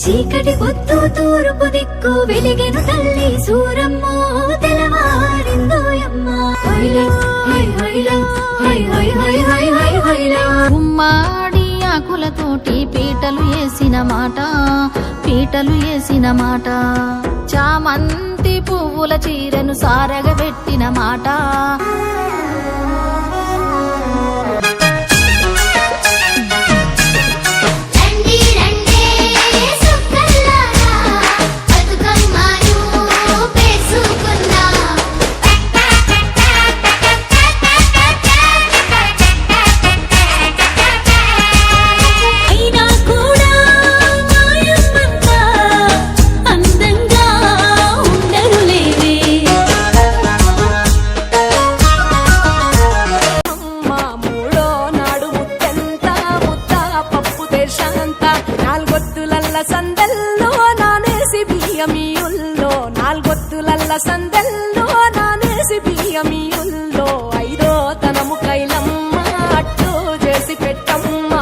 చీకటి పొద్దు తూర్పు దిక్కు వెలిగెను తల్లి సూరమ్మో తెలవారిందోయమ్మ ఉమ్మాడి ఆకులతోటి పీటలు వేసిన మాట చామంతి పువ్వుల చీరను సారగబెట్టిన మాట సందల్లో నానేసి బియ్యమియుల్లో నాలుగొత్తులల్ల సందల్లో నానేసి బియ్యమియుల్లో ఐదో తనము కైలమ్మ అట్టు చేసి పెట్టమ్మ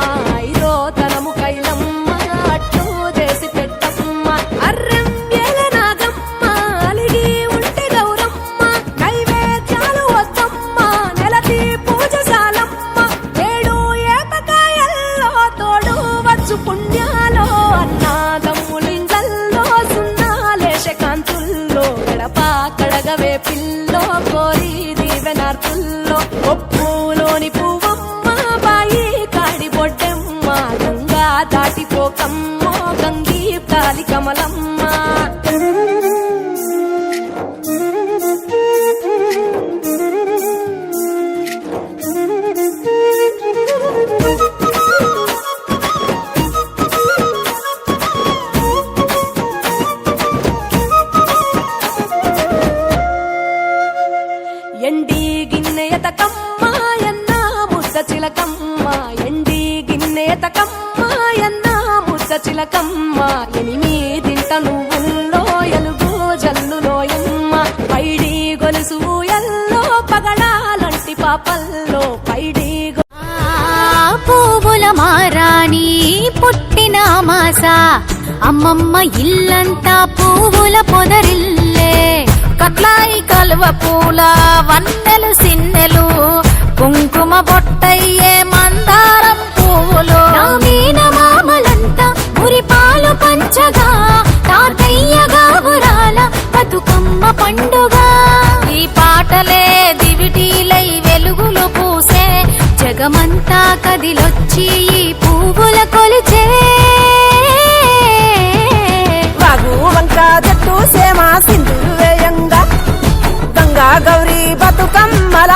ఐదో తనము కైలమ్మ అట్టు చేసి పెట్టమ్మ అర్రం నాగమ్మ అలిగి ఉంటే గౌరమ్మ నైవేద్యాలు వద్దమ్మ నెలకి పూజశాలమ్మ ఏడు ఏపకాయల్లో తోడు వచ్చు పుణ్యాలో అన్నాదమ్ములింగల్లో సున్నాలేశ కాంతుల్లో గడప కడగవే పిల్లో కోరి దీవెనార్తుల్లో ఒప్పులోని పువ్వమ్మ బాయి కాడి బొడ్డెమ్మ గంగా దాటిపోకమ్మో గంగీ కాలి కమలమ్మ ఎండి గిన్నెయతకమ్మ ఎన్న ముద్ద చిలకమ్మ ఎండి గిన్నెయతకమ్మ ఎన్న ముద్ద చిలకమ్మ ఎనిమిదింట నువ్వుల్లో ఎలుగు జల్లులోయమ్మ పైడి గొలుసు ఎల్లో పగడాలంటి పాపల్లో పైడి పువ్వుల మారాణి పుట్టిన మాస అమ్మమ్మ ఇల్లంతా పువ్వుల పొదరిల్లే కట్లాయి కలువ పూల వన్నెలు సిన్నెలు కుంకుమ బొట్టయ్యే మందారం పువ్వులు మీన మామలంతా మురిపాలు పంచగా తాతయ్యగా ఊరాల బతుకమ్మ పండుగ ఈ పాటలే దివిటీలై వెలుగులు పూసే జగమంతా కదిలొచ్చి ఈ పువ్వుల కొలిచే వాగు వంక జట్టు సేమ సింధులు వేయంగా గంగా గౌరీ బతుకమ్మల